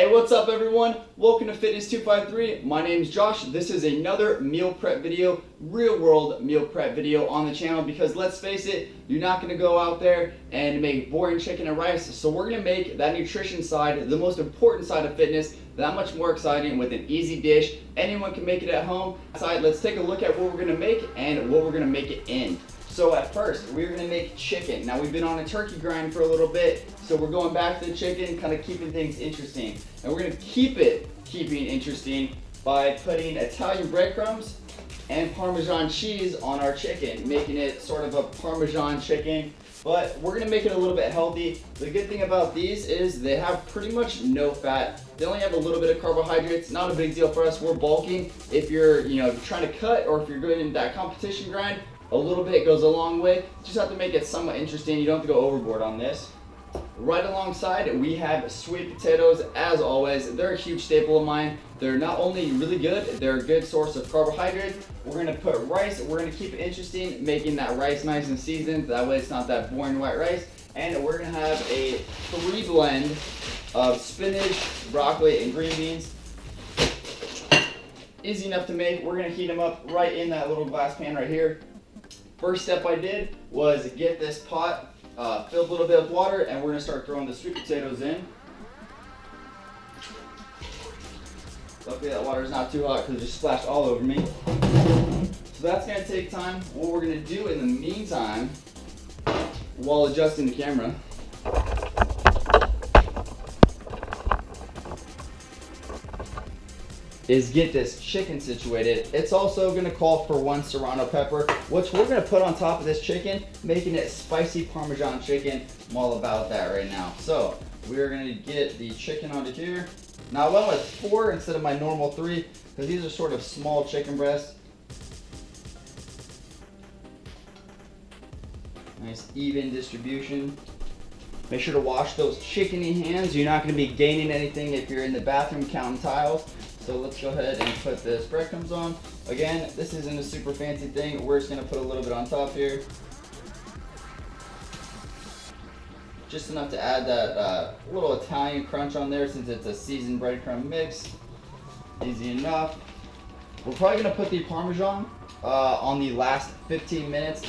Hey, what's up everyone? Welcome to Fitness 253. My name is Josh. This is another meal prep video, real world meal prep video on the channel because let's face it, you're not going to go out there and make boring chicken and rice. So we're going to make that nutrition side, the most important side of fitness, that much more exciting with an easy dish. Anyone can make it at home. Let's take a look at what we're going to make and what we're going to make it in. So at first, we're gonna make chicken. Now we've been on a turkey grind for a little bit, so we're going back to the chicken, kind of keeping things interesting. And we're gonna keeping interesting by putting Italian breadcrumbs and Parmesan cheese on our chicken, making it sort of a Parmesan chicken. But we're gonna make it a little bit healthy. The good thing about these is they have pretty much no fat. They only have a little bit of carbohydrates, not a big deal for us. We're bulking. If you're trying to cut or if you're going in that competition grind, a little bit goes a long way. Just have to make it somewhat interesting. You don't have to go overboard on this. Right alongside, we have sweet potatoes. As always, they're a huge staple of mine. They're not only really good, they're a good source of carbohydrates. We're gonna put rice. We're gonna keep it interesting, making that rice nice and seasoned. That way it's not that boring white rice. And we're gonna have a 3 blend of spinach, broccoli, and green beans. Easy enough to make. We're gonna heat them up right in that little glass pan right here. First step I did was get this pot filled a little bit with water, and we're gonna start throwing the sweet potatoes in. Luckily that water is not too hot because it just splashed all over me. So that's gonna take time. What we're gonna do in the meantime, while adjusting the camera, is get this chicken situated. It's also gonna call for 1 serrano pepper, which we're gonna put on top of this chicken, making it spicy Parmesan chicken. I'm all about that right now. So we're gonna get the chicken onto here. Now I went with 4 instead of my normal 3, because these are sort of small chicken breasts. Nice even distribution. Make sure to wash those chickeny hands. You're not gonna be gaining anything if you're in the bathroom counting tiles. So let's go ahead and put this breadcrumbs on. Again, this isn't a super fancy thing. We're just gonna put a little bit on top here. Just enough to add that little Italian crunch on there since it's a seasoned breadcrumb mix. Easy enough. We're probably gonna put the Parmesan on the last 15 minutes.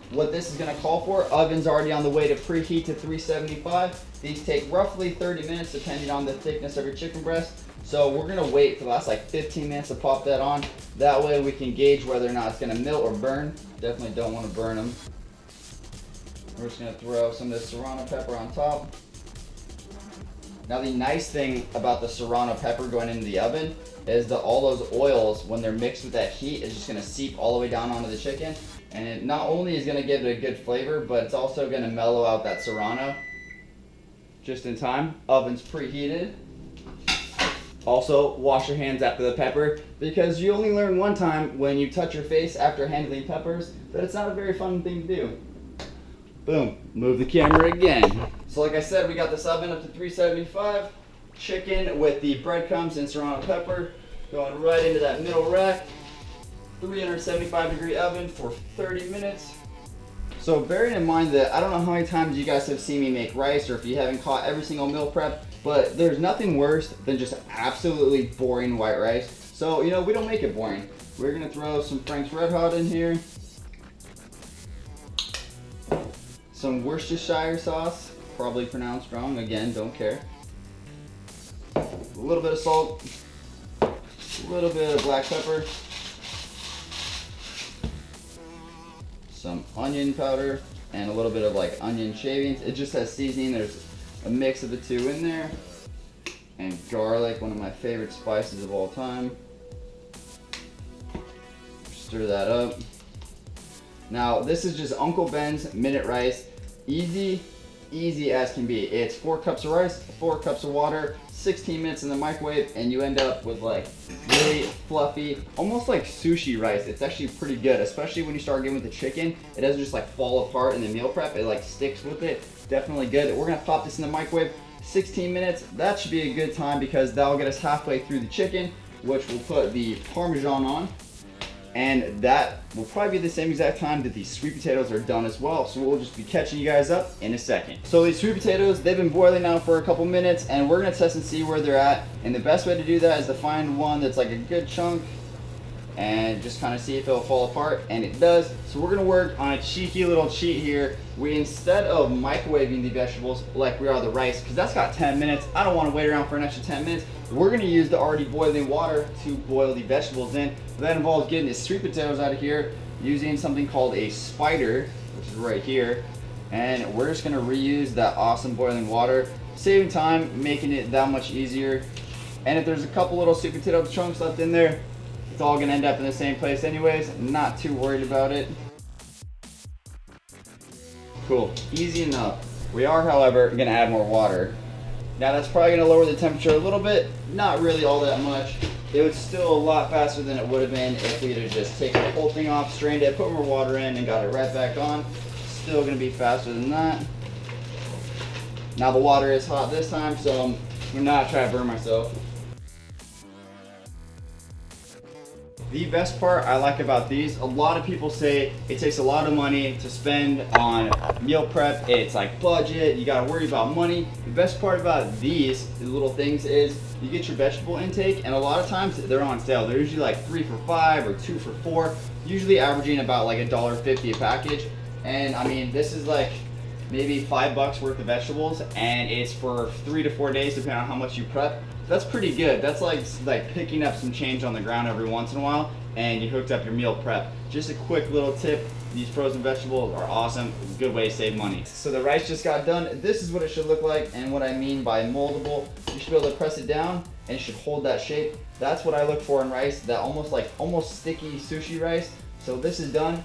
What this is gonna call for, oven's already on the way to preheat to 375. These take roughly 30 minutes depending on the thickness of your chicken breast. So we're gonna wait for the last like 15 minutes to pop that on. That way we can gauge whether or not it's gonna melt or burn. Definitely don't wanna burn them. We're just gonna throw some of this serrano pepper on top. Now the nice thing about the serrano pepper going into the oven is that all those oils, when they're mixed with that heat, is just gonna seep all the way down onto the chicken. And it not only is gonna give it a good flavor, but it's also gonna mellow out that serrano just in time. Oven's preheated. Also, wash your hands after the pepper, because you only learn one time when you touch your face after handling peppers that it's not a very fun thing to do. Boom, move the camera again. So like I said, we got this oven up to 375. Chicken with the breadcrumbs and serrano pepper going right into that middle rack. 375-degree oven for 30 minutes. So bearing in mind that I don't know how many times you guys have seen me make rice, or if you haven't caught every single meal prep, but there's nothing worse than just absolutely boring white rice. So, we don't make it boring. We're gonna throw some Frank's Red Hot in here. Some Worcestershire sauce, probably pronounced wrong, again, don't care. A little bit of salt, a little bit of black pepper, some onion powder, and a little bit of like onion shavings. It just has seasoning. There's a mix of the two in there. And garlic, one of my favorite spices of all time. Stir that up. Now this is just Uncle Ben's minute rice. Easy as can be. It's 4 cups of rice, 4 cups of water, 16 minutes in the microwave, and you end up with like really fluffy, almost like sushi rice. It's actually pretty good, especially when you start getting with the chicken. It doesn't just like fall apart in the meal prep. It like sticks with it. Definitely good. We're gonna pop this in the microwave, 16 minutes. That should be a good time because that'll get us halfway through the chicken, which we'll put the Parmesan on. and that will probably be the same exact time that these sweet potatoes are done as well. So we'll just be catching you guys up in a second. So these sweet potatoes, they've been boiling now for a couple minutes, and we're gonna test and see where they're at. And the best way to do that is to find one that's like a good chunk and just kind of see if it'll fall apart, and it does. So we're gonna work on a cheeky little cheat here. We, instead of microwaving the vegetables like we are the rice, because that's got 10 minutes, I don't want to wait around for an extra 10 minutes. We're gonna use the already boiling water to boil the vegetables in. That involves getting the sweet potatoes out of here using something called a spider, which is right here. And we're just gonna reuse that awesome boiling water, saving time, making it that much easier. And if there's a couple little sweet potato chunks left in there, it's all gonna end up in the same place anyways. Not too worried about it. Cool, easy enough. We are, however, gonna add more water. Now that's probably gonna lower the temperature a little bit, not really all that much. It was still a lot faster than it would have been if we'd have just taken the whole thing off, strained it, put more water in, and got it right back on. Still gonna be faster than that. Now the water is hot this time, so I'm not trying to burn myself. The best part I like about these, a lot of people say it takes a lot of money to spend on meal prep. It's like budget, you gotta worry about money. The best part about these little things is you get your vegetable intake, and a lot of times they're on sale. They're usually like 3 for $5 or 2 for $4, usually averaging about like $1.50 a package. And I mean, this is like maybe $5 worth of vegetables, and it's for 3 to 4 days depending on how much you prep. That's pretty good. That's like picking up some change on the ground every once in a while, and you hooked up your meal prep. Just a quick little tip, these frozen vegetables are awesome. It's a good way to save money. So the rice just got done. This is what it should look like, and what I mean by moldable, you should be able to press it down and it should hold that shape. That's what I look for in rice, that almost sticky sushi rice. So this is done.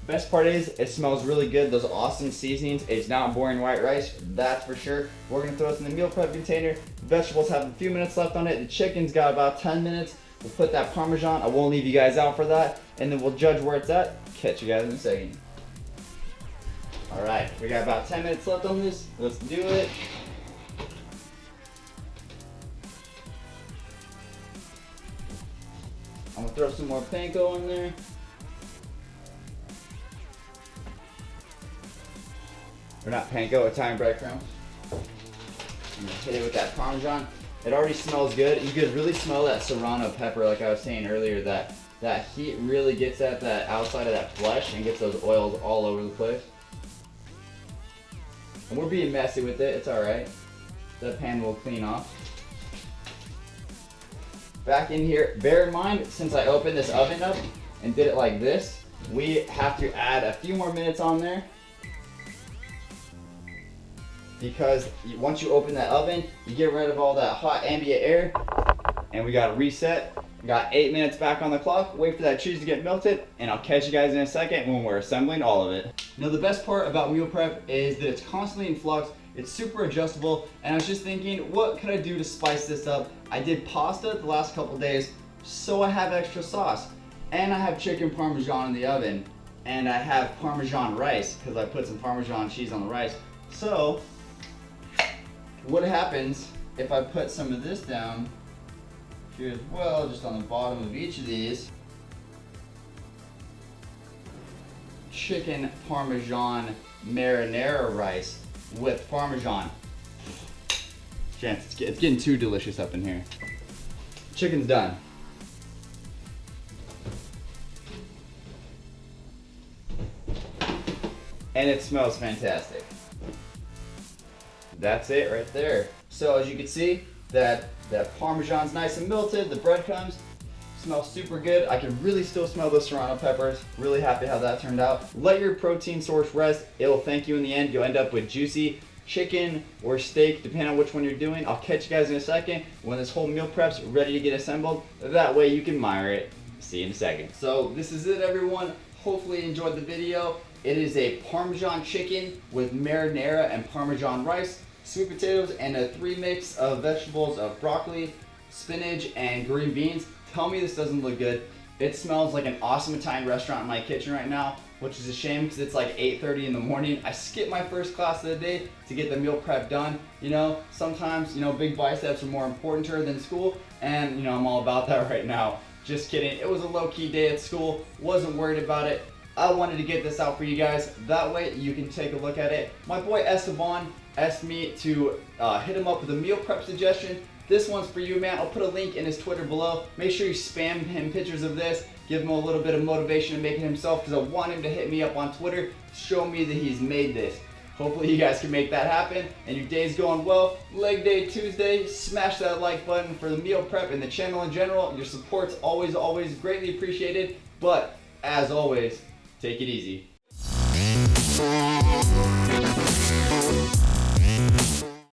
Best part is it smells really good. Those awesome seasonings. It's not boring white rice, that's for sure. We're gonna throw this in the meal prep container. The vegetables have a few minutes left on it. The chicken's got about 10 minutes. We'll put that Parmesan. I won't leave you guys out for that, and then we'll judge where it's at. Catch you guys in a second. All right, we got about 10 minutes left on this. Let's do it. I'm gonna throw some more panko in there. Or not panko, Italian breadcrumbs. I'm gonna hit it with that Parmesan. It already smells good. You could really smell that serrano pepper, like I was saying earlier, that heat really gets at that outside of that flesh and gets those oils all over the place. And we're being messy with it, it's all right. That pan will clean off. Back in here, bear in mind, since I opened this oven up and did it like this, we have to add a few more minutes on there. Because once you open that oven, you get rid of all that hot ambient air, and we got to reset. We got 8 minutes back on the clock. Wait for that cheese to get melted, and I'll catch you guys in a second when we're assembling all of it. Now the best part about meal prep is that it's constantly in flux. It's super adjustable, and I was just thinking, what could I do to spice this up? I did pasta the last couple days, so I have extra sauce, and I have chicken Parmesan in the oven, and I have Parmesan rice because I put some Parmesan cheese on the rice. So what happens if I put some of this down here as well, just on the bottom of each of these? Chicken Parmesan marinara rice with Parmesan. Chance, it's getting too delicious up in here. Chicken's done. And it smells fantastic. That's it right there. So as you can see, that Parmesan's nice and melted. The breadcrumbs smell super good. I can really still smell the serrano peppers. Really happy how that turned out. Let your protein source rest. It'll thank you in the end. You'll end up with juicy chicken or steak, depending on which one you're doing. I'll catch you guys in a second when this whole meal prep's ready to get assembled. That way you can admire it. See you in a second. So this is it, everyone. Hopefully you enjoyed the video. It is a Parmesan chicken with marinara and Parmesan rice, sweet potatoes, and a 3 mix of vegetables of broccoli, spinach, and green beans. Tell me this doesn't look good. It smells like an awesome Italian restaurant in my kitchen right now, which is a shame because it's like 8:30 in the morning. I skipped my first class of the day to get the meal prep done. You know, sometimes, big biceps are more important to her than school, and I'm all about that right now. Just kidding. It was a low-key day at school. Wasn't worried about it. I wanted to get this out for you guys. That way you can take a look at it. My boy Esteban asked me to hit him up with a meal prep suggestion. This one's for you, man. I'll put a link in his Twitter below. Make sure you spam him pictures of this. Give him a little bit of motivation to make it himself, because I want him to hit me up on Twitter. Show me that he's made this. Hopefully you guys can make that happen and your day's going well. Leg day Tuesday, smash that like button for the meal prep and the channel in general. Your support's always greatly appreciated. But as always, take it easy.